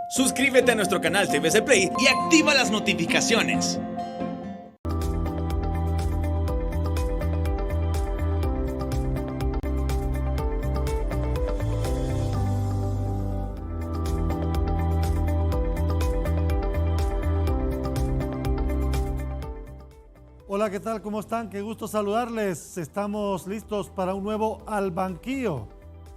Suscríbete a nuestro canal TVC Play y activa las notificaciones. Hola, ¿qué tal? ¿Cómo están? Qué gusto saludarles. Estamos listos para un nuevo Al Banquillo.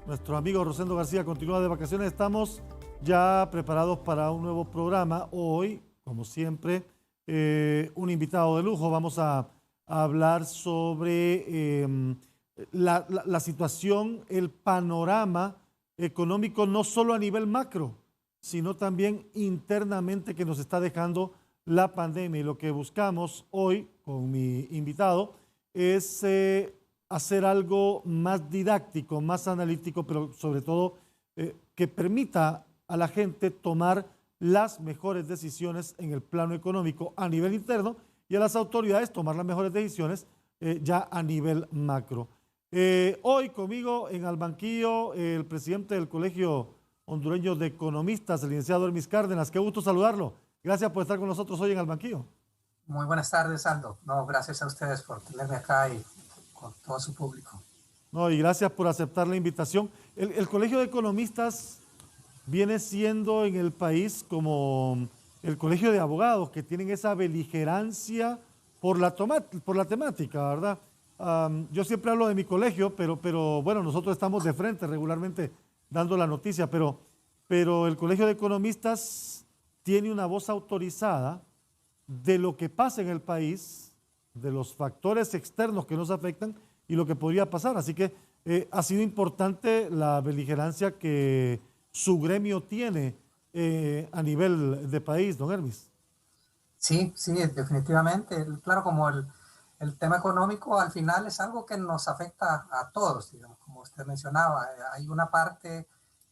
Nuestro amigo Rosendo García continúa de vacaciones. Estamos ya preparados para un nuevo programa. Hoy, como siempre, un invitado de lujo. Vamos a hablar sobre la situación, el panorama económico, no solo a nivel macro, sino también internamente que nos está dejando la pandemia. Y lo que buscamos hoy con mi invitado es hacer algo más didáctico, más analítico, pero sobre todo que permita a la gente tomar las mejores decisiones en el plano económico a nivel interno y a las autoridades tomar las mejores decisiones ya a nivel macro. Hoy conmigo en Al Banquillo el presidente del Colegio Hondureño de Economistas, el licenciado Hermis Cárdenas. Qué gusto saludarlo. Gracias por estar con nosotros hoy en Al Banquillo. Muy buenas tardes, Aldo. No, gracias a ustedes por tenerme acá y con todo su público. No, y gracias por aceptar la invitación. El Colegio de Economistas viene siendo en el país como el colegio de abogados que tienen esa beligerancia por la temática, ¿verdad? Yo siempre hablo de mi colegio, pero bueno, nosotros estamos de frente regularmente dando la noticia, pero el Colegio de Economistas tiene una voz autorizada de lo que pasa en el país, de los factores externos que nos afectan y lo que podría pasar. Así que ha sido importante la beligerancia que su gremio tiene a nivel de país, don Hermis. Sí, definitivamente. Claro, como el tema económico al final es algo que nos afecta a todos, digamos, como usted mencionaba. Hay una parte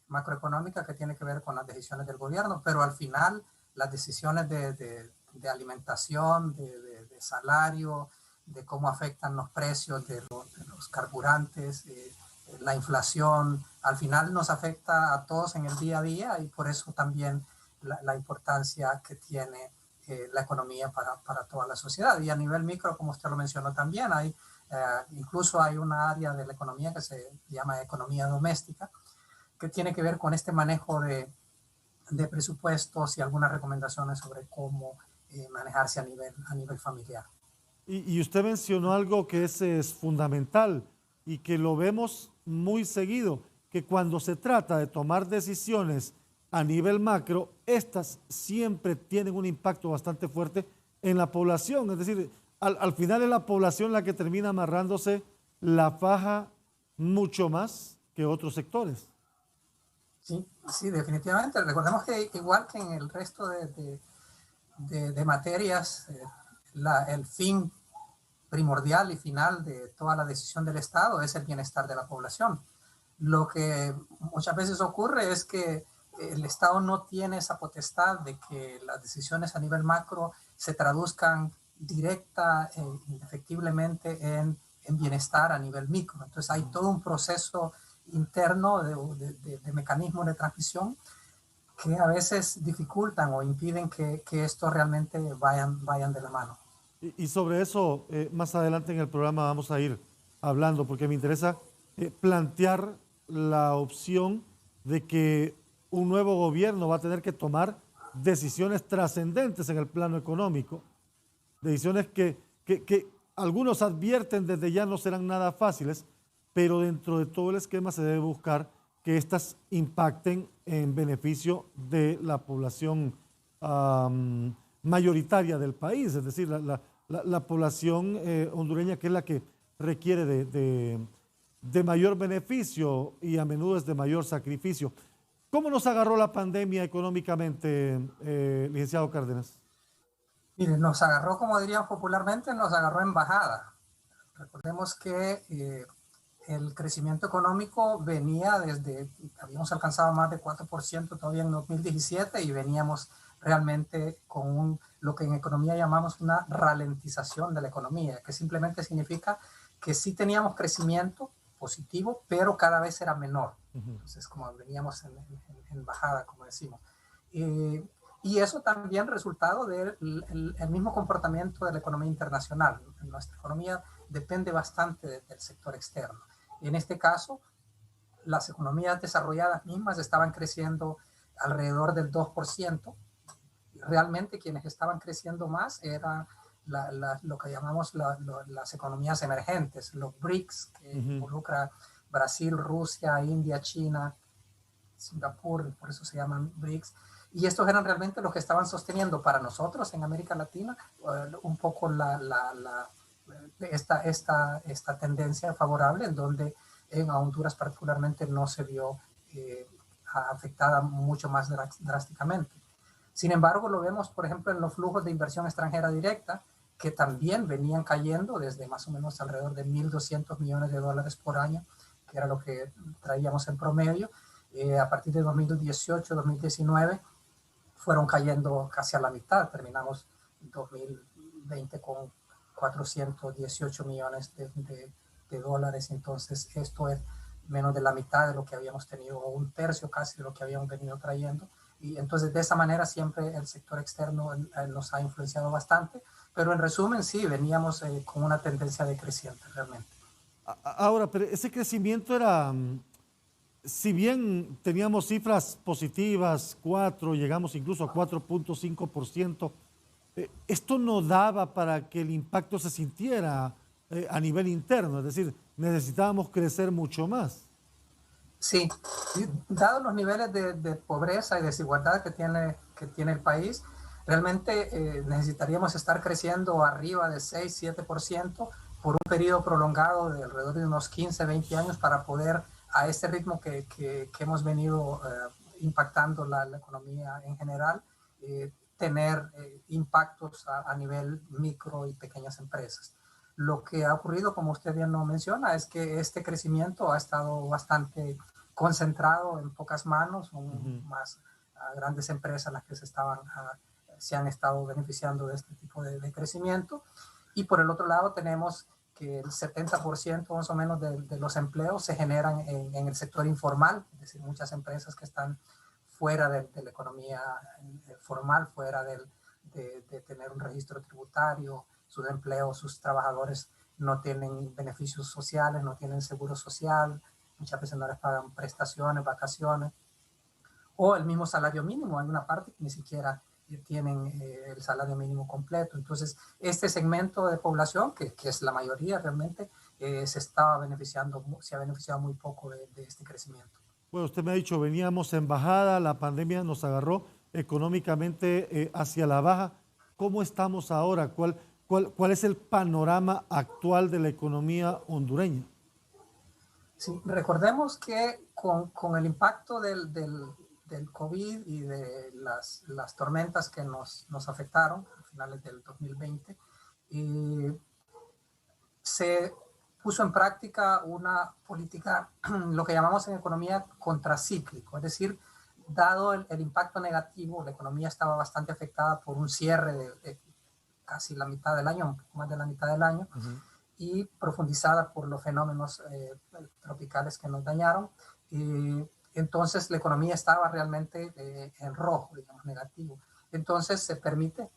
macroeconómica que tiene que ver con las decisiones del gobierno, pero al final las decisiones de alimentación, de salario, de cómo afectan los precios de los carburantes, la inflación, al final nos afecta a todos en el día a día y por eso también la importancia que tiene la economía para toda la sociedad. Y a nivel micro, como usted lo mencionó también, incluso hay una área de la economía que se llama economía doméstica, que tiene que ver con este manejo de presupuestos y algunas recomendaciones sobre cómo manejarse a nivel familiar. Y usted mencionó algo que es fundamental y que lo vemos muy seguido, que cuando se trata de tomar decisiones a nivel macro, estas siempre tienen un impacto bastante fuerte en la población. Es decir, al final es la población la que termina amarrándose la faja mucho más que otros sectores. Sí, definitivamente. Recordemos que igual que en el resto de materias, el fin primordial y final de toda la decisión del Estado es el bienestar de la población. Lo que muchas veces ocurre es que el Estado no tiene esa potestad de que las decisiones a nivel macro se traduzcan directa e indefectiblemente en bienestar a nivel micro. Entonces hay todo un proceso interno de mecanismos de transmisión que a veces dificultan o impiden que esto realmente vayan de la mano. Y sobre eso, más adelante en el programa vamos a ir hablando, porque me interesa plantear la opción de que un nuevo gobierno va a tener que tomar decisiones trascendentes en el plano económico, decisiones que algunos advierten desde ya no serán nada fáciles, pero dentro de todo el esquema se debe buscar que éstas impacten en beneficio de la población mayoritaria del país, es decir, la población hondureña, que es la que requiere de mayor beneficio y a menudo es de mayor sacrificio. ¿Cómo nos agarró la pandemia económicamente, licenciado Cárdenas? Mire, nos agarró, como diríamos popularmente, nos agarró en bajada. Recordemos que el crecimiento económico venía habíamos alcanzado más de 4% todavía en 2017 y veníamos realmente con lo que en economía llamamos una ralentización de la economía, que simplemente significa que sí teníamos crecimiento positivo, pero cada vez era menor. Entonces, como veníamos en bajada, como decimos. Y eso también resultado del el mismo comportamiento de la economía internacional. Nuestra economía depende bastante del sector externo. En este caso, las economías desarrolladas mismas estaban creciendo alrededor del 2%. Realmente quienes estaban creciendo más eran lo que llamamos las economías emergentes, los BRICS, que involucra Brasil, Rusia, India, China, Singapur, por eso se llaman BRICS. Y estos eran realmente los que estaban sosteniendo para nosotros en América Latina un poco esta tendencia favorable, en donde en Honduras particularmente no se vio afectada mucho más drásticamente. Sin embargo, lo vemos, por ejemplo, en los flujos de inversión extranjera directa, que también venían cayendo desde más o menos alrededor de 1.200 millones de dólares por año, que era lo que traíamos en promedio. A partir de 2018, 2019, fueron cayendo casi a la mitad. Terminamos 2020 con 418 millones de dólares. Entonces, esto es menos de la mitad de lo que habíamos tenido, o un tercio casi de lo que habíamos venido trayendo. Y entonces, de esa manera, siempre el sector externo nos ha influenciado bastante. Pero en resumen, sí, veníamos con una tendencia decreciente realmente. Ahora, pero ese crecimiento era, si bien teníamos cifras positivas, 4, llegamos incluso a 4.5%, esto no daba para que el impacto se sintiera a nivel interno, es decir, necesitábamos crecer mucho más. Sí, dados los niveles de pobreza y desigualdad que tiene el país, realmente necesitaríamos estar creciendo arriba de 6-7% por un periodo prolongado de alrededor de unos 15-20 años para poder, a este ritmo que hemos venido impactando la economía en general, tener impactos a nivel micro y pequeñas empresas. Lo que ha ocurrido, como usted bien lo menciona, es que este crecimiento ha estado bastante concentrado en pocas manos, más grandes empresas las que se han estado beneficiando de este tipo de crecimiento. Y por el otro lado tenemos que el 70% más o menos de los empleos se generan en el sector informal, es decir, muchas empresas que están fuera de la economía formal, fuera de tener un registro tributario. Sus empleos, sus trabajadores no tienen beneficios sociales, no tienen seguro social, muchas veces no les pagan prestaciones, vacaciones, o el mismo salario mínimo. Hay una parte que ni siquiera tienen el salario mínimo completo. Entonces, este segmento de población, que es la mayoría realmente, se ha beneficiado muy poco de este crecimiento. Bueno, usted me ha dicho, veníamos en bajada, la pandemia nos agarró económicamente hacia la baja. ¿Cómo estamos ahora? ¿Cuál es el panorama actual de la economía hondureña? Sí, recordemos que con el impacto del COVID y de las tormentas que nos afectaron a finales del 2020, se puso en práctica una política, lo que llamamos en economía contracíclico, es decir, dado el impacto negativo, la economía estaba bastante afectada por un cierre de casi la mitad del año, un poco más de la mitad del año, y profundizada por los fenómenos tropicales que nos dañaron. Entonces la economía estaba realmente en rojo, digamos, negativo. Entonces se permite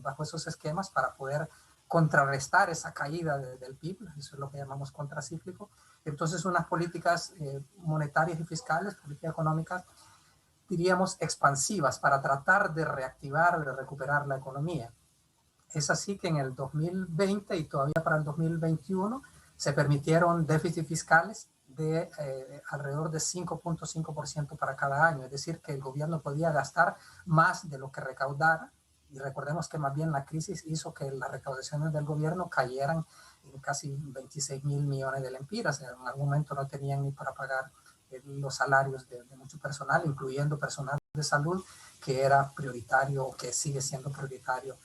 bajo esos esquemas, para poder contrarrestar esa caída del PIB, eso es lo que llamamos contracíclico. Entonces unas políticas monetarias y fiscales, políticas económicas, diríamos expansivas, para tratar de reactivar, de recuperar la economía. Es así que en el 2020 y todavía para el 2021 se permitieron déficits fiscales de alrededor de 5.5% para cada año. Es decir, que el gobierno podía gastar más de lo que recaudara. Y recordemos que más bien la crisis hizo que las recaudaciones del gobierno cayeran en casi 26.000 millones de lempiras. En algún momento no tenían ni para pagar los salarios de mucho personal, incluyendo personal de salud, que era prioritario, o que sigue siendo prioritario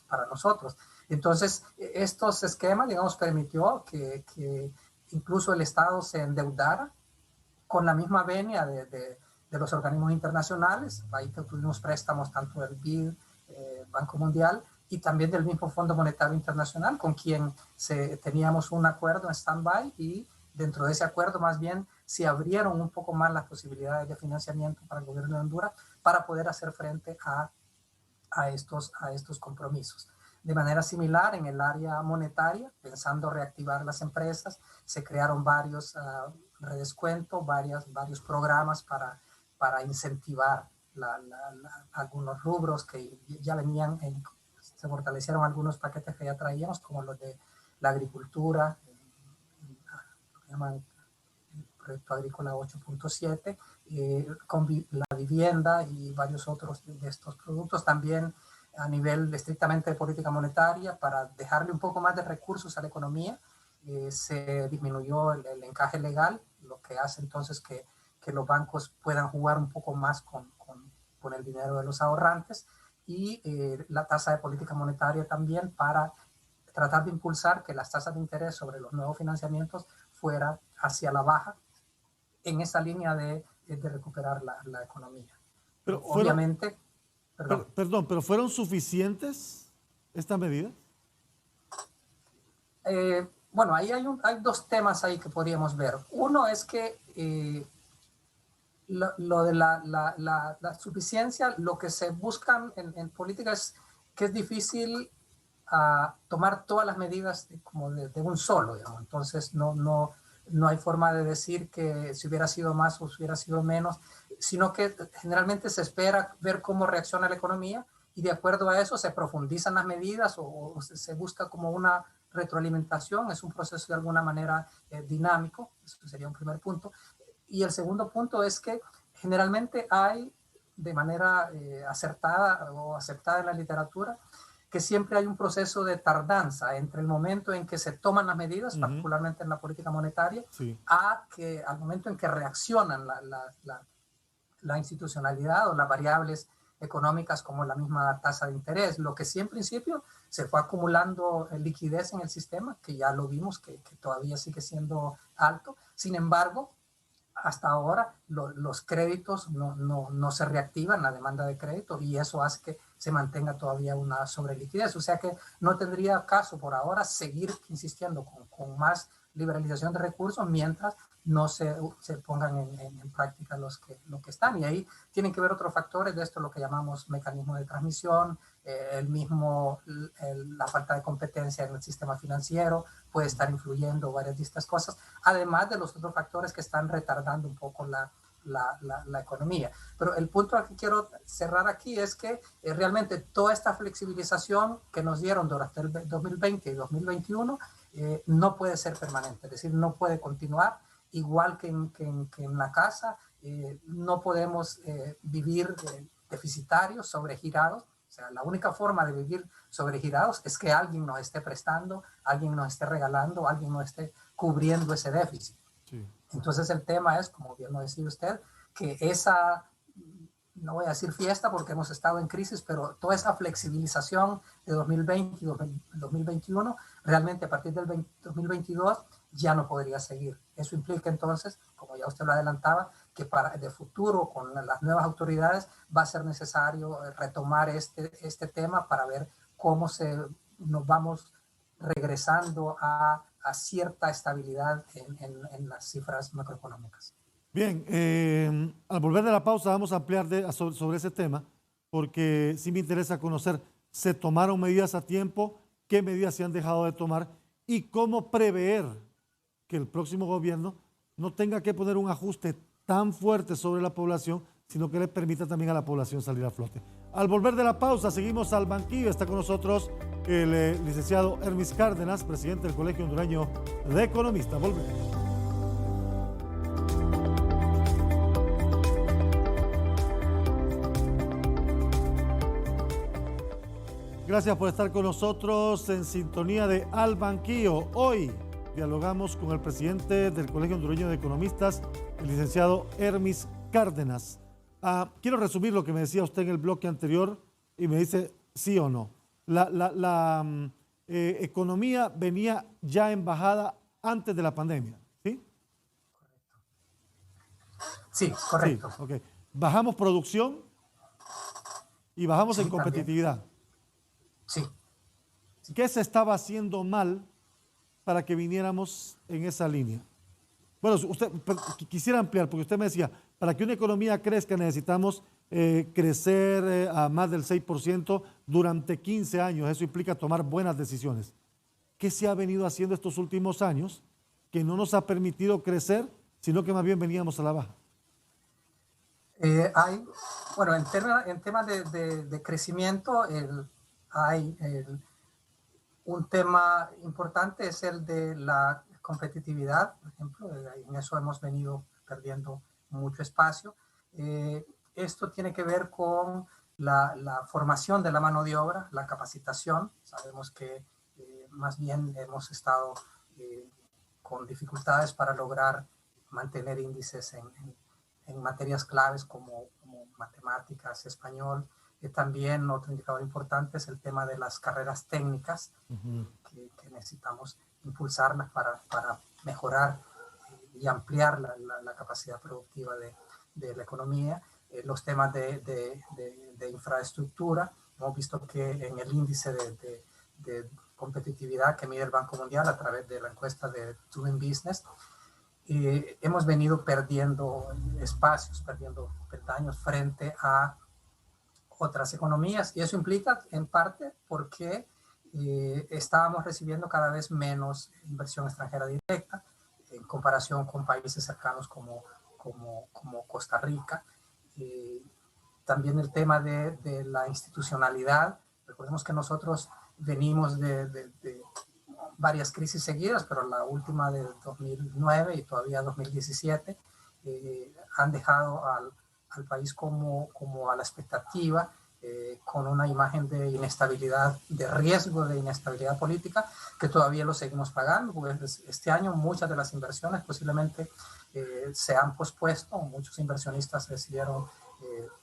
para nosotros. Entonces, estos esquemas, digamos, permitió que incluso el Estado se endeudara con la misma venia de los organismos internacionales. Ahí tuvimos préstamos tanto del BID, Banco Mundial, y también del mismo Fondo Monetario Internacional, con quien teníamos un acuerdo en stand-by, y dentro de ese acuerdo más bien se abrieron un poco más las posibilidades de financiamiento para el gobierno de Honduras para poder hacer frente a estos compromisos. De manera similar, en el área monetaria, pensando reactivar las empresas, se crearon varios redescuentos, varios programas para incentivar algunos rubros que ya venían, se fortalecieron algunos paquetes que ya traíamos, como los de la agricultura, lo que llaman el proyecto agrícola 8.7, con la vivienda y varios otros de estos productos. También a nivel estrictamente de política monetaria, para dejarle un poco más de recursos a la economía, se disminuyó el encaje legal, lo que hace entonces que los bancos puedan jugar un poco más con el dinero de los ahorrantes, y la tasa de política monetaria también, para tratar de impulsar que las tasas de interés sobre los nuevos financiamientos fuera hacia la baja, en esa línea de recuperar la economía. Pero obviamente... Perdón, ¿pero fueron suficientes estas medidas? Bueno, ahí hay dos temas ahí que podríamos ver. Uno es que lo de la suficiencia, lo que se busca en política es que es difícil tomar todas las medidas como de un solo, digamos. Entonces no hay forma de decir que si hubiera sido más o si hubiera sido menos, sino que generalmente se espera ver cómo reacciona la economía, y de acuerdo a eso se profundizan las medidas o se busca como una retroalimentación. Es un proceso de alguna manera dinámico. Eso sería un primer punto. Y el segundo punto es que generalmente hay, de manera acertada o aceptada en la literatura, que siempre hay un proceso de tardanza entre el momento en que se toman las medidas, particularmente en la política monetaria, al momento en que reaccionan la institucionalidad o las variables económicas, como la misma tasa de interés, lo que sí en principio se fue acumulando liquidez en el sistema, que ya lo vimos, que todavía sigue siendo alto. Sin embargo, hasta ahora los créditos no se reactivan, la demanda de crédito, y eso hace que se mantenga todavía una sobreliquidez. O sea que no tendría caso por ahora seguir insistiendo con más liberalización de recursos mientras no se pongan en práctica lo que están. Y ahí tienen que ver otros factores de esto, lo que llamamos mecanismo de transmisión, la falta de competencia en el sistema financiero puede estar influyendo, varias de estas cosas, además de los otros factores que están retardando un poco la economía. Pero el punto al que quiero cerrar aquí es que realmente toda esta flexibilización que nos dieron durante el 2020 y 2021 no puede ser permanente, es decir, no puede continuar. Igual que en la casa, no podemos vivir deficitarios, sobregirados. O sea, la única forma de vivir sobregirados es que alguien nos esté prestando, alguien nos esté regalando, alguien nos esté cubriendo ese déficit. Sí. Entonces el tema es, como bien lo decía usted, que no voy a decir fiesta porque hemos estado en crisis, pero toda esa flexibilización de 2020 y 2021, realmente a partir del 2022 ya no podría seguir. Eso implica entonces, como ya usted lo adelantaba, que para de futuro con las nuevas autoridades va a ser necesario retomar este tema para ver cómo nos vamos regresando a cierta estabilidad en las cifras macroeconómicas. Bien, al volver de la pausa vamos a ampliar sobre ese tema, porque sí me interesa conocer, ¿se tomaron medidas a tiempo? ¿Qué medidas se han dejado de tomar? ¿Y cómo prever que el próximo gobierno no tenga que poner un ajuste tan fuerte sobre la población, sino que le permita también a la población salir a flote? Al volver de la pausa, seguimos al banquillo. Está con nosotros el licenciado Hermis Cárdenas, presidente del Colegio Hondureño de Economistas. Volvemos. Gracias por estar con nosotros en sintonía de Al Banquillo. Hoy dialogamos con el presidente del Colegio Hondureño de Economistas, el licenciado Hermis Cárdenas. Quiero resumir lo que me decía usted en el bloque anterior y me dice sí o no. La economía venía ya en bajada antes de la pandemia, ¿sí? Sí, correcto. Sí, okay. Bajamos producción y bajamos en competitividad. También. Sí. ¿Qué se estaba haciendo mal para que viniéramos en esa línea? Bueno, usted quisiera ampliar, porque usted me decía, para que una economía crezca necesitamos crecer a más del 6% durante 15 años. Eso implica tomar buenas decisiones. ¿Qué se ha venido haciendo estos últimos años que no nos ha permitido crecer, sino que más bien veníamos a la baja? Bueno, en temas de crecimiento, un tema importante es el de la competitividad, por ejemplo. En eso hemos venido perdiendo mucho espacio. Esto tiene que ver con la formación de la mano de obra, la capacitación. Sabemos que más bien hemos estado con dificultades para lograr mantener índices en materias claves como matemáticas, español. También otro indicador importante es el tema de las carreras técnicas, que necesitamos impulsarlas para mejorar y ampliar la capacidad productiva de la economía. Los temas de infraestructura, hemos visto que en el índice de competitividad que mide el Banco Mundial a través de la encuesta de Doing Business, hemos venido perdiendo espacios, perdiendo peldaños frente a otras economías, y eso implica en parte porque estábamos recibiendo cada vez menos inversión extranjera directa en comparación con países cercanos como Costa Rica. También el tema de la institucionalidad. Recordemos que nosotros venimos de varias crisis seguidas, pero la última de 2009 y todavía 2017 han dejado al país como a la expectativa, con una imagen de inestabilidad, de riesgo de inestabilidad política, que todavía lo seguimos pagando. Pues este año muchas de las inversiones posiblemente se han pospuesto. Muchos inversionistas decidieron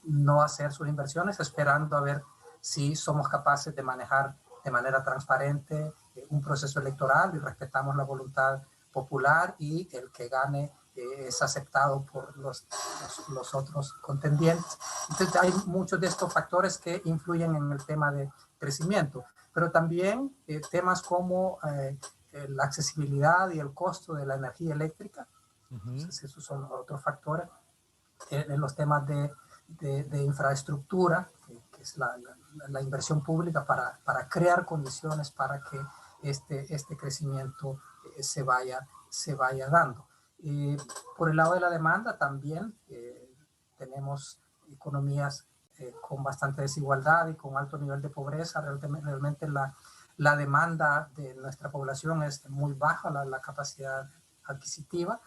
no hacer sus inversiones, esperando a ver si somos capaces de manejar de manera transparente un proceso electoral y respetamos la voluntad popular, y el que gane es aceptado por los otros contendientes. Entonces hay muchos de estos factores que influyen en el tema de crecimiento, pero también temas como la accesibilidad y el costo de la energía eléctrica. Entonces esos son otros factores. En los temas de infraestructura, que es la inversión pública para crear condiciones para que este crecimiento se vaya dando. Por el lado de la demanda también tenemos economías con bastante desigualdad y con alto nivel de pobreza. Realmente la demanda de nuestra población es muy baja, la capacidad adquisitiva,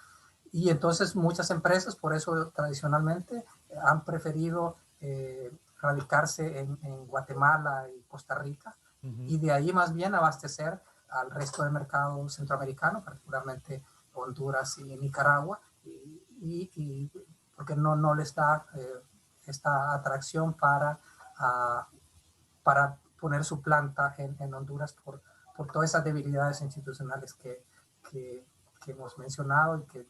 y entonces muchas empresas, por eso tradicionalmente, han preferido radicarse en Guatemala y Costa Rica, y de ahí más bien abastecer al resto del mercado centroamericano, particularmente Honduras y Nicaragua, y porque no les da esta atracción para poner su planta en Honduras por todas esas debilidades institucionales que hemos mencionado, y que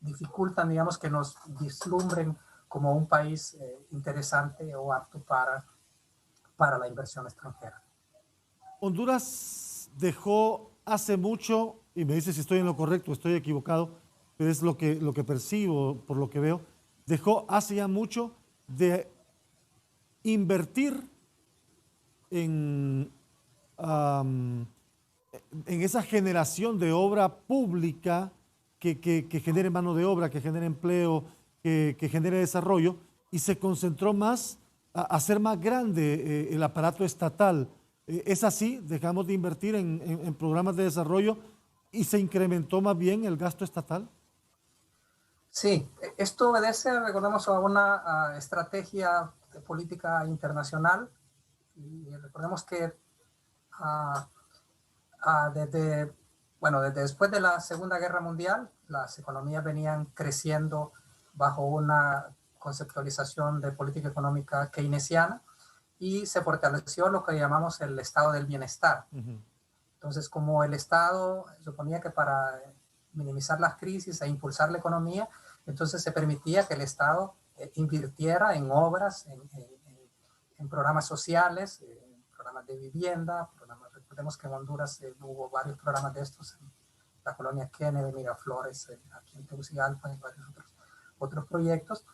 dificultan, digamos, que nos vislumbren como un país interesante o apto para la inversión extranjera. Honduras dejó hace mucho, y me dice si estoy en lo correcto, estoy equivocado, pero es lo que percibo, por lo que veo, dejó hace ya mucho de invertir en esa generación de obra pública que genere mano de obra, que genere empleo, que genere desarrollo, y se concentró más a hacer más grande el aparato estatal. ¿Es así? ¿Dejamos de invertir en programas de desarrollo y se incrementó más bien el gasto estatal? Sí, esto obedece, recordemos, a una estrategia de política internacional. Y recordemos que desde después de la Segunda Guerra Mundial, las economías venían creciendo bajo una conceptualización de política económica keynesiana, y se fortaleció lo que llamamos el estado del bienestar. Entonces, como el Estado suponía que para minimizar las crisis e impulsar la economía, entonces se permitía que el Estado invirtiera en obras, en programas sociales, en programas de vivienda. Recordemos que en Honduras hubo varios programas de estos la colonia Kennedy, Miraflores, aquí en Tegucigalpa y varios otros proyectos.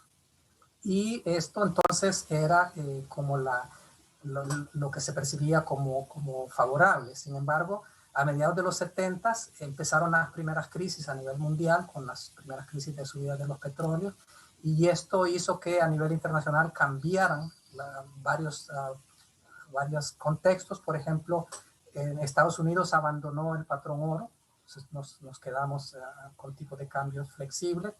Y esto entonces era como lo que se percibía como favorable. Sin embargo, a mediados de los 70 empezaron las primeras crisis a nivel mundial, con las primeras crisis de subida de los petróleos, y esto hizo que a nivel internacional cambiaran varios contextos. Por ejemplo, en Estados Unidos abandonó el patrón oro, entonces nos quedamos con tipos de cambio flexibles.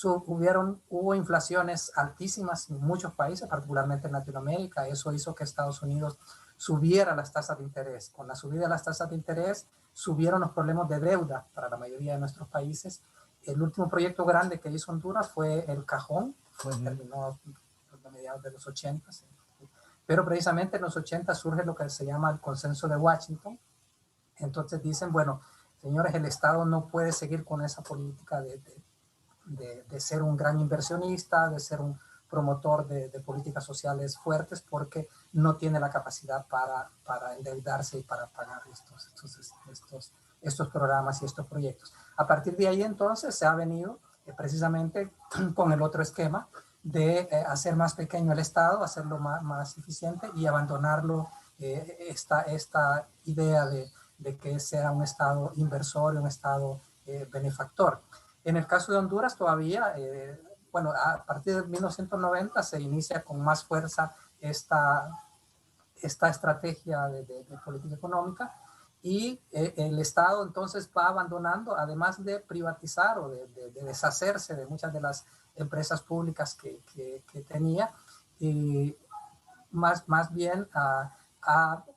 Hubo inflaciones altísimas en muchos países, particularmente en Latinoamérica. Eso hizo que Estados Unidos subiera las tasas de interés. Con la subida de las tasas de interés, subieron los problemas de deuda para la mayoría de nuestros países. El último proyecto grande que hizo Honduras fue el Cajón, terminó a mediados de los 80. Pero precisamente en los 80 surge lo que se llama el Consenso de Washington. Entonces dicen, bueno, señores, el Estado no puede seguir con esa política de ser un gran inversionista, de ser un promotor de políticas sociales fuertes, porque no tiene la capacidad para endeudarse y para pagar estos programas y estos proyectos. A partir de ahí entonces se ha venido precisamente con el otro esquema de hacer más pequeño el Estado, hacerlo más eficiente y abandonarlo, esta idea de que sea un Estado inversor y un Estado benefactor. En el caso de Honduras todavía, bueno, a partir de 1990 se inicia con más fuerza esta estrategia de política económica, y el Estado entonces va abandonando, además de privatizar o de deshacerse de muchas de las empresas públicas que tenía, y más bien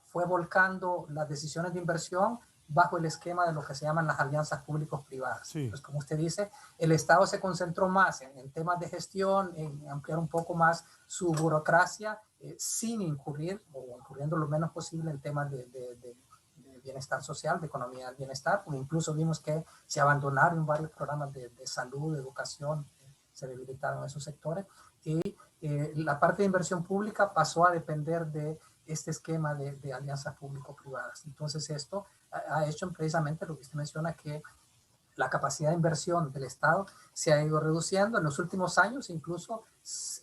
fue volcando las decisiones de inversión bajo el esquema de lo que se llaman las alianzas públicos-privadas. Sí. Pues como usted dice, el Estado se concentró más en temas de gestión, en ampliar un poco más su burocracia, sin incurriendo lo menos posible en temas de bienestar social, de economía del bienestar. Incluso vimos que se abandonaron varios programas de salud, de educación, se debilitaron esos sectores, y la parte de inversión pública pasó a depender de este esquema de alianzas público-privadas. Entonces esto ha hecho precisamente lo que usted menciona, que la capacidad de inversión del Estado se ha ido reduciendo. En los últimos años incluso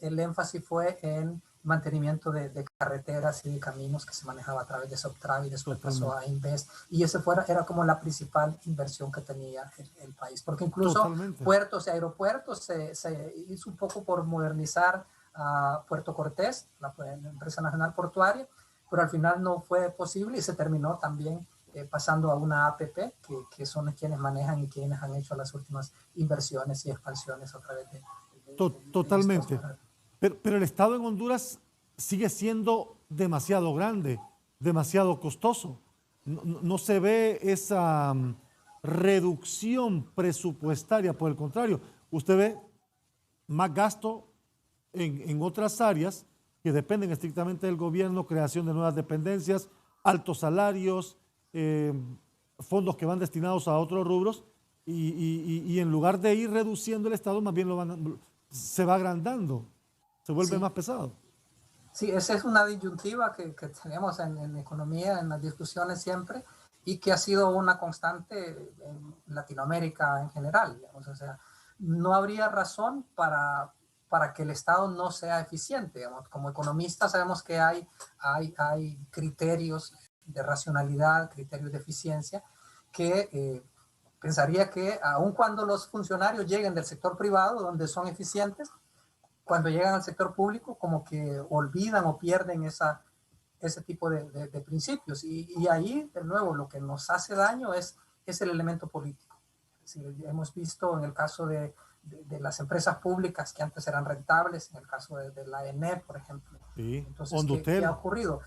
el énfasis fue en mantenimiento de carreteras y de caminos que se manejaba a través de Subtrav, y después pasó a Invest, y ese era como la principal inversión que tenía el país, porque incluso puertos y aeropuertos se hizo un poco por modernizar a Puerto Cortés, la empresa nacional portuaria, pero al final no fue posible y se terminó también pasando a una APP, que son quienes manejan y quienes han hecho las últimas inversiones y expansiones a través de Totalmente. Pero el Estado en Honduras sigue siendo demasiado grande, demasiado costoso. No se ve esa reducción presupuestaria, por el contrario, usted ve más gasto en otras áreas que dependen estrictamente del gobierno, creación de nuevas dependencias, altos salarios, fondos que van destinados a otros rubros, y en lugar de ir reduciendo el Estado, más bien se va agrandando, se vuelve más pesado. Sí, esa es una disyuntiva que tenemos en economía, en las discusiones siempre, y que ha sido una constante en Latinoamérica en general, digamos. O sea, no habría razón para que el Estado no sea eficiente, digamos. Como economistas sabemos que hay criterios de racionalidad, criterios de eficiencia, que pensaría que aun cuando los funcionarios lleguen del sector privado, donde son eficientes, cuando llegan al sector público como que olvidan o pierden ese tipo de principios. Y ahí, de nuevo, lo que nos hace daño es el elemento político. Es decir, hemos visto en el caso de las empresas públicas que antes eran rentables, en el caso de la ENEP, por ejemplo. Sí. Entonces, ¿qué ha ocurrido?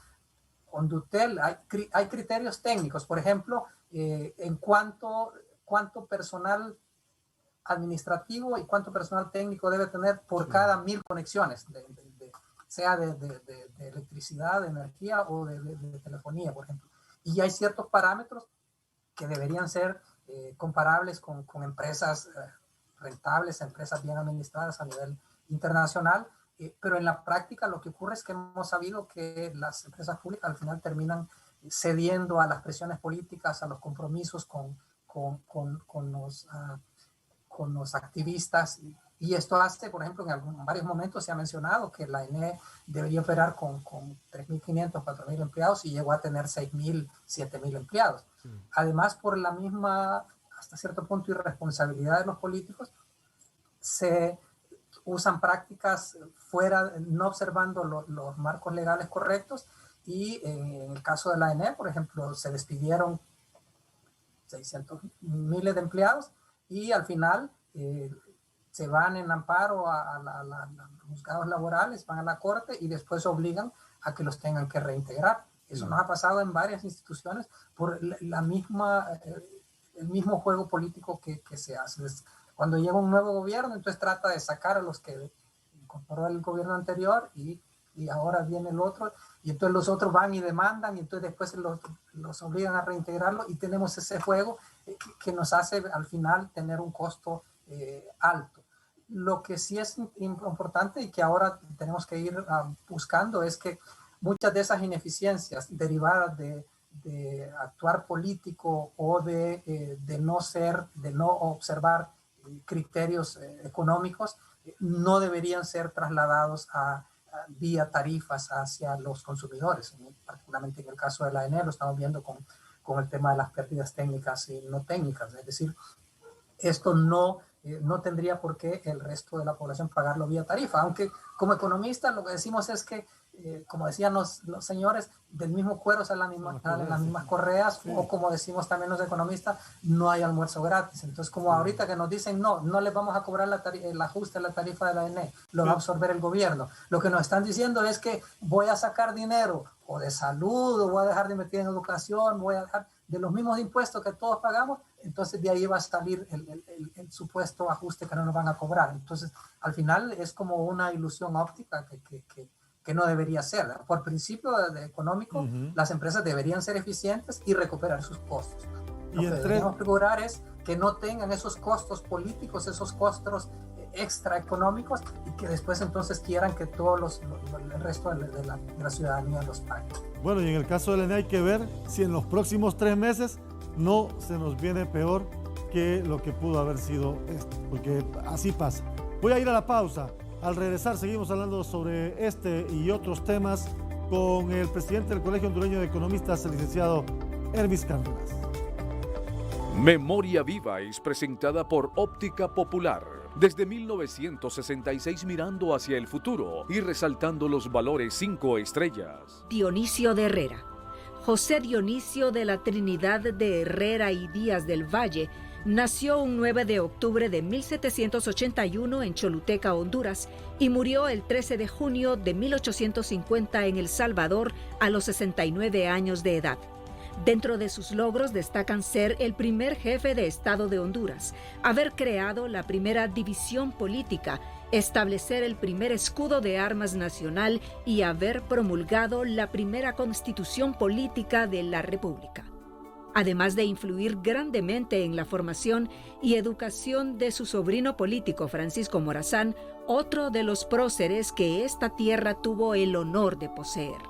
Hondutel, hay criterios técnicos, por ejemplo, en cuánto personal administrativo y cuánto personal técnico debe tener por cada 1000 conexiones, sea de electricidad, de energía o de telefonía, por ejemplo. Y hay ciertos parámetros que deberían ser comparables con empresas rentables, empresas bien administradas a nivel internacional, pero en la práctica lo que ocurre es que hemos sabido que las empresas públicas al final terminan cediendo a las presiones políticas, a los compromisos con con los activistas. Y esto hace, por ejemplo, en varios momentos se ha mencionado que la ENE debería operar con 3.500, 4.000 empleados y llegó a tener 6.000, 7.000 empleados. Además, por la misma, hasta cierto punto, irresponsabilidad de los políticos, se usan prácticas fuera, no observando los marcos legales correctos, y en el caso de la ENE, por ejemplo, se despidieron 600 miles de empleados y al final se van en amparo a los juzgados laborales, van a la corte y después obligan a que los tengan que reintegrar. Eso nos ha pasado en varias instituciones por el mismo juego político que se hace. Cuando llega un nuevo gobierno, entonces trata de sacar a los que incorporó el gobierno anterior y ahora viene el otro, y entonces los otros van y demandan, y entonces después los obligan a reintegrarlo, y tenemos ese juego que nos hace al final tener un costo alto. Lo que sí es importante y que ahora tenemos que ir buscando es que muchas de esas ineficiencias derivadas de actuar político o de no observar criterios económicos no deberían ser trasladados vía tarifas hacia los consumidores. Particularmente en el caso de la ENE lo estamos viendo con el tema de las pérdidas técnicas y no técnicas. Es decir, esto no tendría por qué el resto de la población pagarlo vía tarifa, aunque como economistas lo que decimos es que, como decían los señores, del mismo cuero salen las mismas correas, sí. O como decimos también los economistas, no hay almuerzo gratis. Entonces, como ahorita que nos dicen, no les vamos a cobrar el ajuste a la tarifa de la ENE, lo va a absorber el gobierno. Lo que nos están diciendo es que voy a sacar dinero o de salud, o voy a dejar de invertir en educación, voy a dejar de los mismos impuestos que todos pagamos, entonces de ahí va a salir el supuesto ajuste que no nos van a cobrar. Entonces, al final es como una ilusión óptica que no debería ser. Por principio económico, las empresas deberían ser eficientes y recuperar sus costos. Lo que deberíamos procurar es que no tengan esos costos políticos, esos costos extraeconómicos, y que después entonces quieran que todos el resto de la ciudadanía los pague. Bueno, y en el caso de la ENE hay que ver si en los próximos 3 meses no se nos viene peor que lo que pudo haber sido esto, porque así pasa. Voy a ir a la pausa. Al regresar seguimos hablando sobre este y otros temas con el presidente del Colegio Hondureño de Economistas, el licenciado Hermis Cárdenas. Memoria Viva es presentada por Óptica Popular. Desde 1966 mirando hacia el futuro y resaltando los valores 5 estrellas. Dionisio de Herrera. José Dionisio de la Trinidad de Herrera y Díaz del Valle nació un 9 de octubre de 1781 en Choluteca, Honduras, y murió el 13 de junio de 1850 en El Salvador a los 69 años de edad. Dentro de sus logros destacan ser el primer jefe de Estado de Honduras, haber creado la primera división política, establecer el primer escudo de armas nacional y haber promulgado la primera constitución política de la República. Además de influir grandemente en la formación y educación de su sobrino político Francisco Morazán, otro de los próceres que esta tierra tuvo el honor de poseer.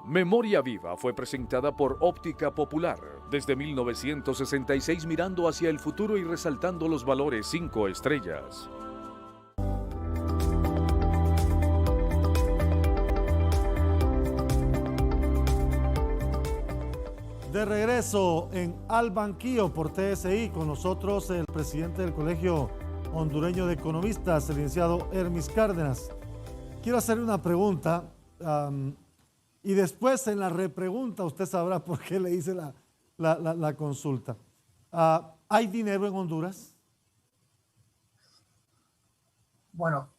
Memoria Viva fue presentada por Óptica Popular. Desde 1966 mirando hacia el futuro y resaltando los valores 5 estrellas. De regreso en Al Banquillo por TSI, con nosotros el presidente del Colegio Hondureño de Economistas, el licenciado Hermis Cárdenas. Quiero hacerle una pregunta y después en la repregunta usted sabrá por qué le hice la consulta. ¿Hay dinero en Honduras? Bueno,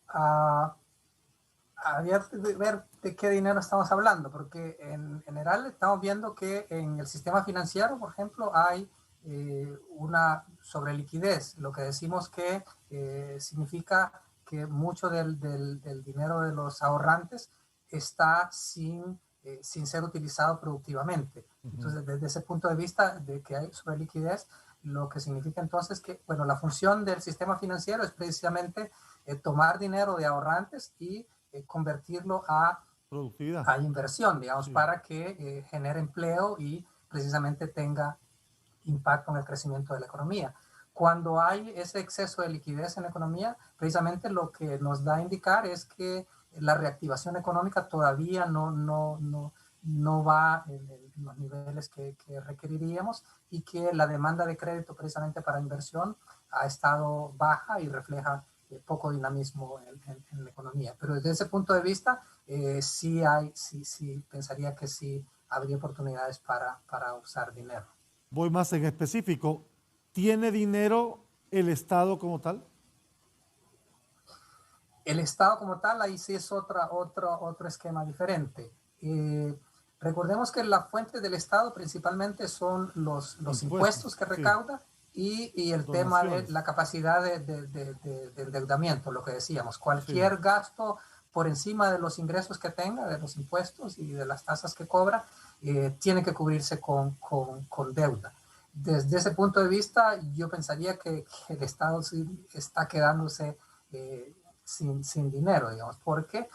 había que ver de qué dinero estamos hablando, porque en general estamos viendo que en el sistema financiero, por ejemplo, hay una sobreliquidez, lo que decimos que significa que mucho del dinero de los ahorrantes está sin ser utilizado productivamente. Entonces, desde ese punto de vista de que hay sobreliquidez, lo que significa entonces que, bueno, la función del sistema financiero es precisamente tomar dinero de ahorrantes y convertirlo a inversión, digamos, sí, para que genere empleo y precisamente tenga impacto en el crecimiento de la economía. Cuando hay ese exceso de liquidez en la economía, precisamente lo que nos da a indicar es que la reactivación económica todavía no va en los niveles que requeriríamos y que la demanda de crédito precisamente para inversión ha estado baja y refleja poco dinamismo en la economía. Pero desde ese punto de vista, sí pensaría que sí habría oportunidades para usar dinero. Voy más en específico. ¿Tiene dinero el Estado como tal? El Estado como tal, ahí sí es otro esquema diferente. Recordemos que la fuente del Estado principalmente son los impuestos que recauda, sí, y el tema de la capacidad de endeudamiento, lo que decíamos. Cualquier gasto por encima de los ingresos que tenga, de los impuestos y de las tasas que cobra, tiene que cubrirse con deuda. Desde ese punto de vista, yo pensaría que el Estado sí está quedándose sin dinero, digamos, porque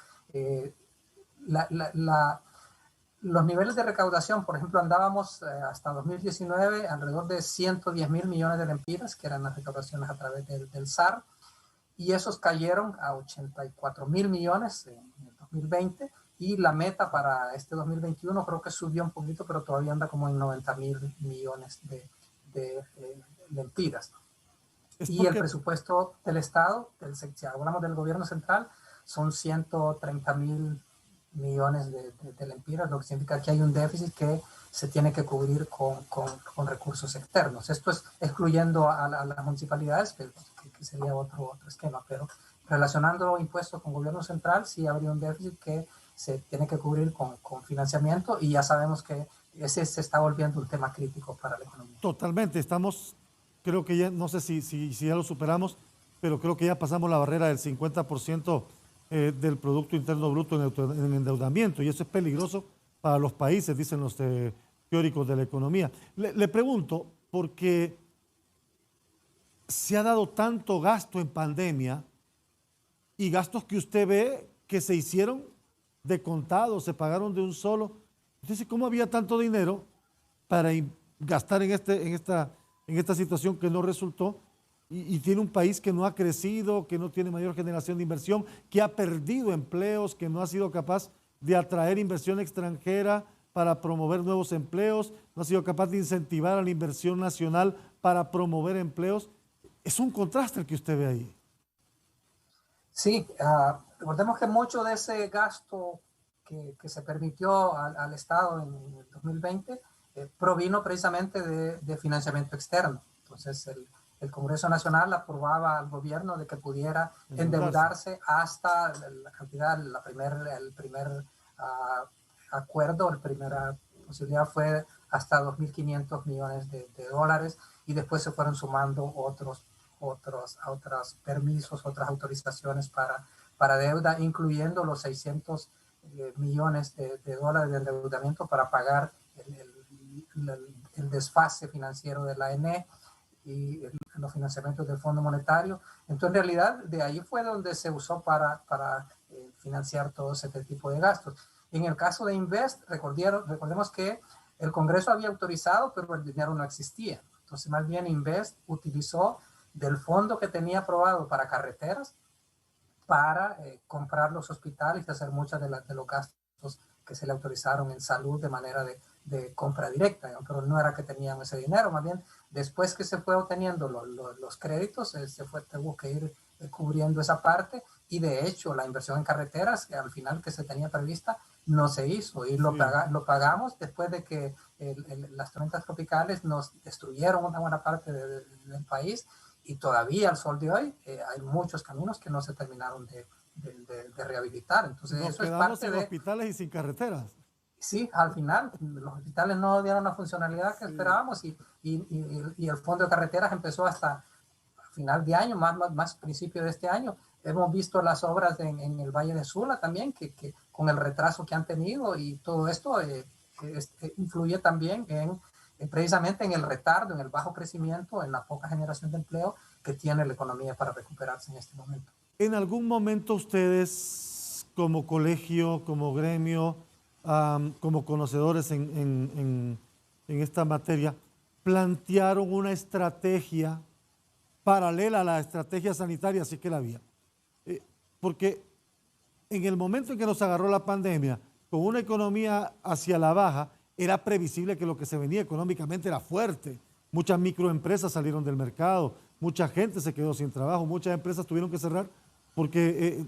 los niveles de recaudación, por ejemplo, andábamos hasta 2019 alrededor de 110.000 millones de lempiras, que eran las recaudaciones a través del SAR, y esos cayeron a 84.000 millones en el 2020, y la meta para este 2021 creo que subió un poquito, pero todavía anda como en 90.000 millones de lempiras. Y el presupuesto del Estado, si hablamos del gobierno central, son 130.000 millones de lempiras, lo que significa que hay un déficit que se tiene que cubrir con recursos externos. Esto es excluyendo a las municipalidades, que sería otro esquema, pero relacionando impuestos con gobierno central, sí habría un déficit que se tiene que cubrir con financiamiento, y ya sabemos que ese se está volviendo un tema crítico para la economía. Totalmente, estamos, creo que ya, no sé si ya lo superamos, pero creo que ya pasamos la barrera del 50% del Producto Interno Bruto en endeudamiento, y eso es peligroso para los países, dicen los teóricos de la economía. Le pregunto, porque se ha dado tanto gasto en pandemia y gastos que usted ve que se hicieron de contado, se pagaron de un solo. Entonces, ¿cómo había tanto dinero para gastar en esta situación que no resultó? Y tiene un país que no ha crecido, que no tiene mayor generación de inversión, que ha perdido empleos, que no ha sido capaz de atraer inversión extranjera para promover nuevos empleos, no ha sido capaz de incentivar a la inversión nacional para promover empleos. Es un contraste el que usted ve ahí. Sí, recordemos que mucho de ese gasto que se permitió al Estado en el 2020 provino precisamente de financiamiento externo. Entonces, el Congreso Nacional aprobaba al gobierno de que pudiera endeudarse hasta la cantidad, el primer acuerdo, la primera posibilidad fue hasta 2.500 millones de dólares, y después se fueron sumando otros permisos, otras autorizaciones para deuda, incluyendo los 600 millones de dólares de endeudamiento para pagar el desfase financiero de la ENE y los financiamientos del Fondo Monetario. Entonces, en realidad, de ahí fue donde se usó para financiar todo ese tipo de gastos. En el caso de Invest, recordemos que el Congreso había autorizado, pero el dinero no existía. Entonces, más bien Invest utilizó del fondo que tenía aprobado para carreteras para comprar los hospitales y hacer muchas de los gastos que se le autorizaron en salud de manera de compra directa, pero no era que tenían ese dinero, más bien después que se fue obteniendo los créditos, tuvo que ir cubriendo esa parte, y de hecho la inversión en carreteras, que al final que se tenía prevista, no se hizo, y lo pagamos después de que las tormentas tropicales nos destruyeron una buena parte del país, y todavía al sol de hoy hay muchos caminos que no se terminaron de rehabilitar. Entonces, nos eso es quedamos parte sin de hospitales y sin carreteras. Sí, al final los hospitales no dieron la funcionalidad que esperábamos, y el fondo de carreteras empezó hasta final de año, más principio de este año. Hemos visto las obras en el Valle de Sula también, que con el retraso que han tenido, y todo esto influye también precisamente en el retardo, en el bajo crecimiento, en la poca generación de empleo que tiene la economía para recuperarse en este momento. ¿En algún momento ustedes, como colegio, como gremio, como conocedores en esta materia, plantearon una estrategia paralela a la estrategia sanitaria, si es que la había. Porque en el momento en que nos agarró la pandemia, con una economía hacia la baja, era previsible que lo que se venía económicamente era fuerte. Muchas microempresas salieron del mercado, mucha gente se quedó sin trabajo, muchas empresas tuvieron que cerrar porque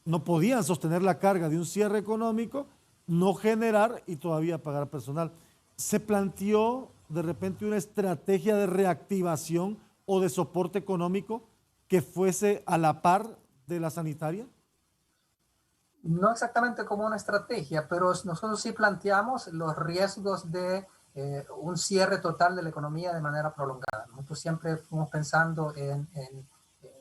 no podían sostener la carga de un cierre económico, no generar y todavía pagar personal. ¿Se planteó de repente una estrategia de reactivación o de soporte económico que fuese a la par de la sanitaria? No exactamente como una estrategia, pero nosotros sí planteamos los riesgos de un cierre total de la economía de manera prolongada. Nosotros siempre fuimos pensando en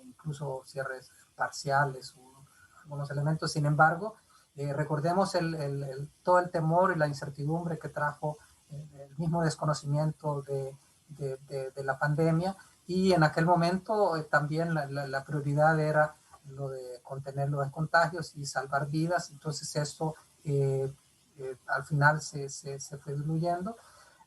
incluso cierres parciales o algunos elementos. Sin embargo, recordemos todo el temor y la incertidumbre que trajo el mismo desconocimiento de la pandemia, y en aquel momento también la prioridad era lo de contener los contagios y salvar vidas. Entonces esto al final se fue diluyendo.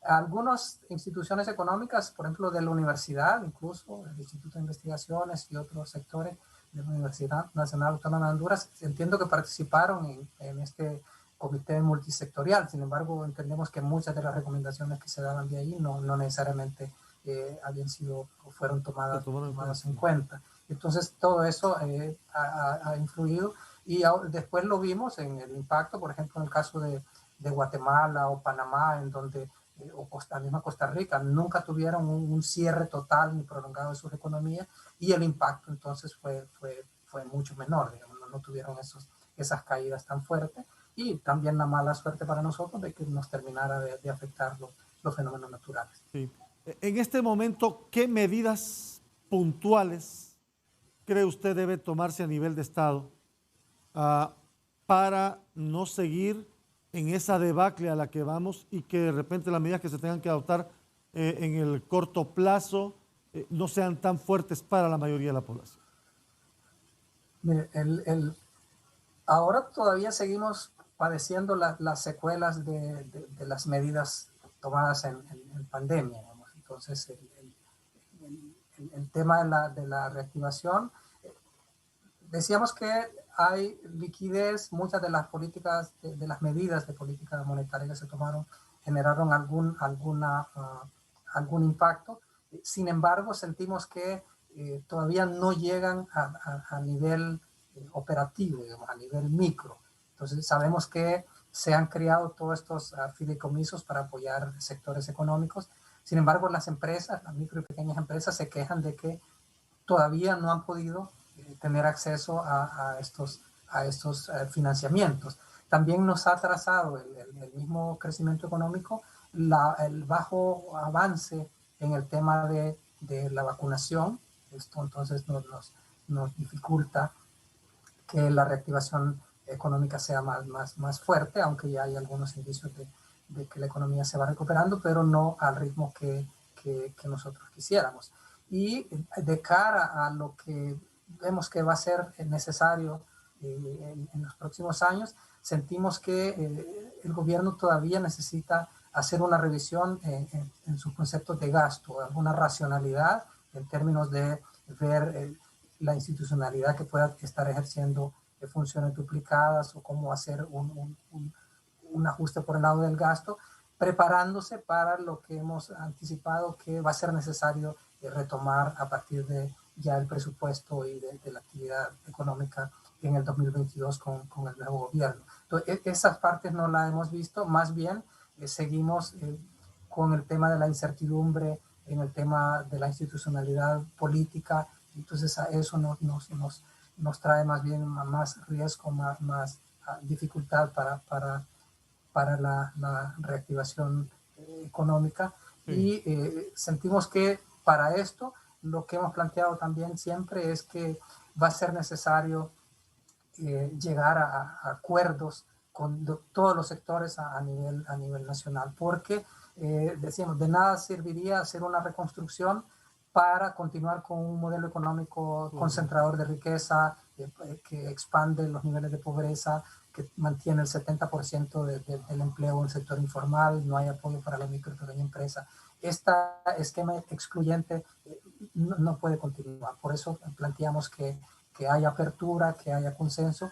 Algunas instituciones económicas, por ejemplo de la universidad, incluso el Instituto de Investigaciones y otros sectores de la Universidad Nacional Autónoma de Honduras, entiendo que participaron en este comité multisectorial. Sin embargo, entendemos que muchas de las recomendaciones que se daban de ahí no necesariamente habían sido o fueron tomadas en cuenta. Entonces todo eso ha influido, y después lo vimos en el impacto, por ejemplo, en el caso de Guatemala o Panamá, en donde, o la misma Costa Rica, nunca tuvieron un cierre total ni prolongado de sus economías, y el impacto entonces fue mucho menor, digamos, no tuvieron esas caídas tan fuertes, y también la mala suerte para nosotros de que nos terminara de afectar los fenómenos naturales. Sí. En este momento, ¿qué medidas puntuales cree usted debe tomarse a nivel de Estado para no seguir en esa debacle a la que vamos y que de repente las medidas que se tengan que adoptar en el corto plazo no sean tan fuertes para la mayoría de la población? Ahora todavía seguimos padeciendo las secuelas de las medidas tomadas en pandemia, digamos. Entonces el tema de la reactivación, decíamos que hay liquidez. Muchas de las políticas, de las medidas de política monetaria que se tomaron generaron algún impacto. Sin embargo, sentimos que todavía no llegan a nivel operativo, digamos, a nivel micro. Entonces sabemos que se han creado todos estos fideicomisos para apoyar sectores económicos. Sin embargo, las empresas, las micro y pequeñas empresas, se quejan de que todavía no han podido tener acceso a estos financiamientos. También nos ha atrasado el mismo crecimiento económico, el bajo avance en el tema de la vacunación. Esto entonces nos dificulta que la reactivación económica sea más fuerte, aunque ya hay algunos indicios de que la economía se va recuperando, pero no al ritmo que nosotros quisiéramos. Y de cara a lo que vemos que va a ser necesario en los próximos años, sentimos que el gobierno todavía necesita hacer una revisión en sus conceptos de gasto, alguna racionalidad en términos de ver la institucionalidad que pueda estar ejerciendo funciones duplicadas, o cómo hacer un ajuste por el lado del gasto, preparándose para lo que hemos anticipado que va a ser necesario retomar a partir de ya el presupuesto y de la actividad económica en el 2022 con el nuevo gobierno. Entonces, esas partes no las hemos visto, más bien seguimos con el tema de la incertidumbre, en el tema de la institucionalidad política. Entonces a eso nos trae más bien más riesgo, más dificultad para la reactivación económica. Sí. Y sentimos que para esto lo que hemos planteado también siempre es que va a ser necesario llegar a acuerdos con todos los sectores a nivel nacional, porque decíamos, de nada serviría hacer una reconstrucción para continuar con un modelo económico concentrador de riqueza, que expande los niveles de pobreza, que mantiene el 70% del empleo en el sector informal, no hay apoyo para la micro y pequeña empresa. Este esquema excluyente no puede continuar. Por eso planteamos que haya apertura, que haya consenso.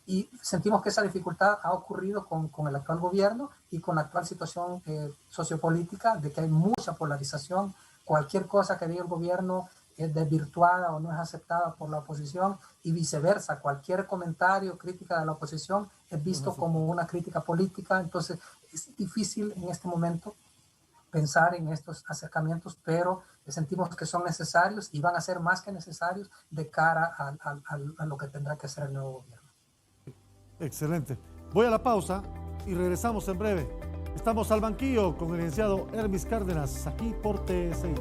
Y sentimos que esa dificultad ha ocurrido con el actual gobierno y con la actual situación sociopolítica, de que hay mucha polarización. Cualquier cosa que diga el gobierno es desvirtuada o no es aceptada por la oposición, y viceversa. Cualquier comentario, crítica de la oposición es visto como una crítica política. Entonces es difícil en este momento pensar en estos acercamientos, pero sentimos que son necesarios y van a ser más que necesarios de cara a lo que tendrá que hacer el nuevo gobierno. Excelente. Voy a la pausa y regresamos en breve. Estamos al banquillo con el licenciado Hermis Cárdenas, aquí por TSI.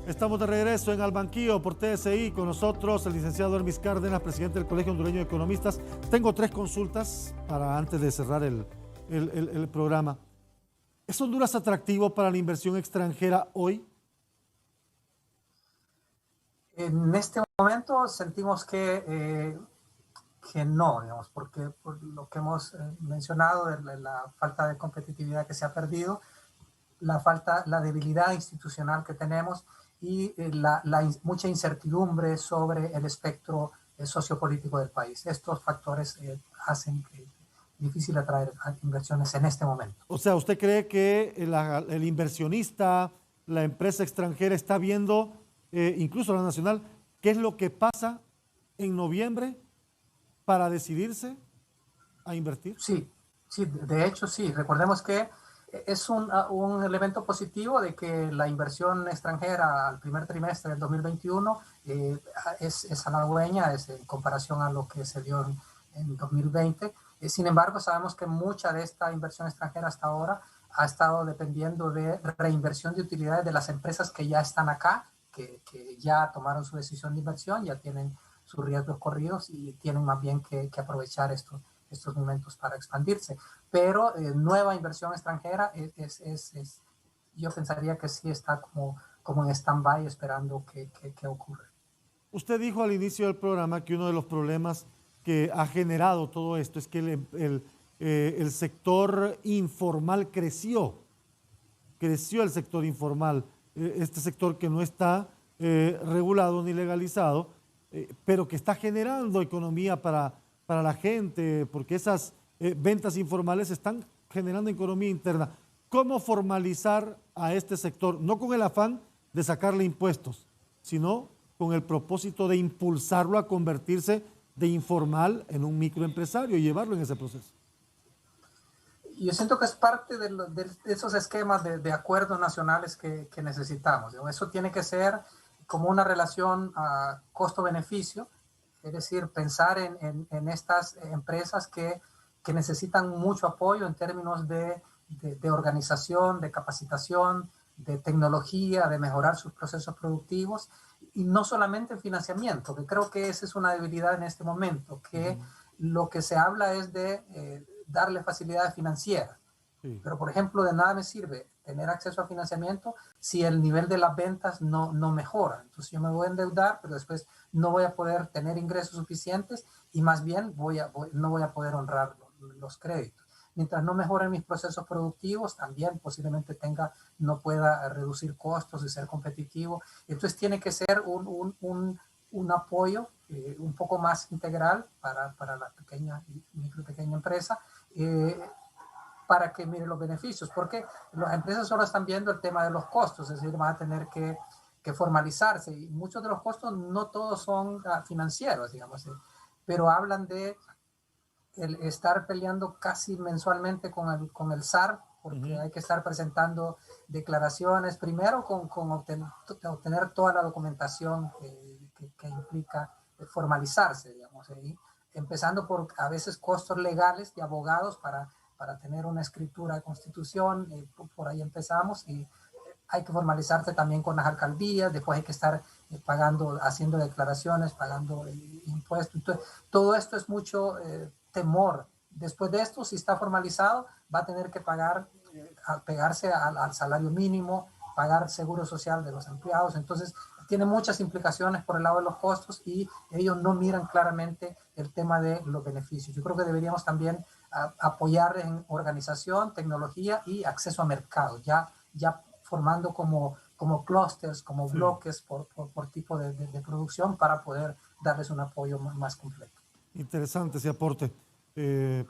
Estamos de regreso en Al Banquillo por TSI, con nosotros el licenciado Hermis Cárdenas, presidente del Colegio Hondureño de Economistas. Tengo 3 consultas para antes de cerrar el programa. ¿Es Honduras atractivo para la inversión extranjera hoy? En este momento sentimos que no, digamos, porque por lo que hemos mencionado de la falta de competitividad que se ha perdido, la debilidad institucional que tenemos y mucha incertidumbre sobre el espectro sociopolítico del país. Estos factores hacen difícil atraer inversiones en este momento. O sea, ¿usted cree que el inversionista, la empresa extranjera está viendo, incluso la nacional, qué es lo que pasa en noviembre para decidirse a invertir? Sí, de hecho sí. Recordemos que es un elemento positivo de que la inversión extranjera al primer trimestre del 2021 es halagüeña en comparación a lo que se dio en 2020. Sin embargo, sabemos que mucha de esta inversión extranjera hasta ahora ha estado dependiendo de reinversión de utilidades de las empresas que ya están acá, que ya tomaron su decisión de inversión, ya tienen sus riesgos corridos y tienen más bien que aprovechar estos momentos para expandirse. Pero nueva inversión extranjera yo pensaría que sí está como en stand-by esperando que ocurra. Usted dijo al inicio del programa que uno de los problemas que ha generado todo esto es que el sector informal creció el sector informal, este sector que no está regulado ni legalizado, pero que está generando economía para la gente, porque esas ventas informales están generando economía interna. ¿Cómo formalizar a este sector? No con el afán de sacarle impuestos, sino con el propósito de impulsarlo a convertirse de informal en un microempresario y llevarlo en ese proceso. Yo siento que es parte de esos esquemas de acuerdos nacionales que necesitamos. Eso tiene que ser como una relación costo-beneficio, es decir, pensar en estas empresas que necesitan mucho apoyo en términos de organización, de capacitación, de tecnología, de mejorar sus procesos productivos, y no solamente en financiamiento, que creo que esa es una debilidad en este momento, que lo que se habla es de darle facilidades financieras. Sí. Pero, por ejemplo, de nada me sirve tener acceso a financiamiento si el nivel de las ventas no mejora. Entonces yo me voy a endeudar, pero después no voy a poder tener ingresos suficientes y más bien no voy a poder honrar los créditos. Mientras no mejoren mis procesos productivos, también posiblemente no pueda reducir costos y ser competitivo. Entonces tiene que ser un apoyo un poco más integral para la micro y pequeña empresa, para que mire los beneficios, porque las empresas solo están viendo el tema de los costos, es decir, van a tener que formalizarse, y muchos de los costos no todos son financieros, digamos, pero hablan de el estar peleando casi mensualmente con el SAR, porque hay que estar presentando declaraciones, primero con obtener toda la documentación que implica formalizarse, digamos, empezando por a veces costos legales de abogados para tener una escritura de constitución, por ahí empezamos, y hay que formalizarse también con las alcaldías, después hay que estar haciendo declaraciones, pagando impuestos. Entonces, todo esto es mucho temor. Después de esto, si está formalizado, va a tener que pegarse al salario mínimo, pagar seguro social de los empleados. Entonces, tiene muchas implicaciones por el lado de los costos y ellos no miran claramente el tema de los beneficios. Yo creo que deberíamos también apoyar en organización, tecnología y acceso a mercado, ya formando como clústeres, como bloques por tipo de producción para poder darles un apoyo más completo. Interesante ese aporte,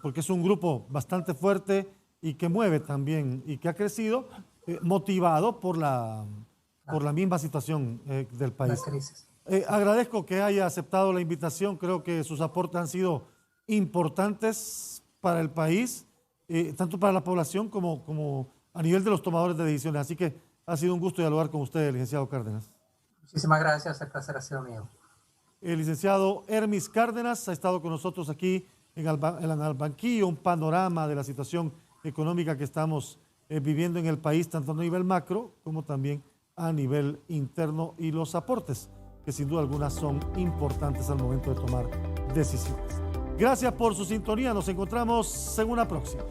porque es un grupo bastante fuerte y que mueve también y que ha crecido motivado por la misma situación del país. La crisis. Agradezco que haya aceptado la invitación, creo que sus aportes han sido importantes para el país, tanto para la población como a nivel de los tomadores de decisiones. Así que ha sido un gusto dialogar con usted, licenciado Cárdenas. Muchísimas gracias, el placer ha sido mío. El licenciado Hermis Cárdenas ha estado con nosotros aquí en Albanquillo, un panorama de la situación económica que estamos viviendo en el país, tanto a nivel macro como también a nivel interno, y los aportes que sin duda alguna son importantes al momento de tomar decisiones. Gracias por su sintonía, nos encontramos en una próxima.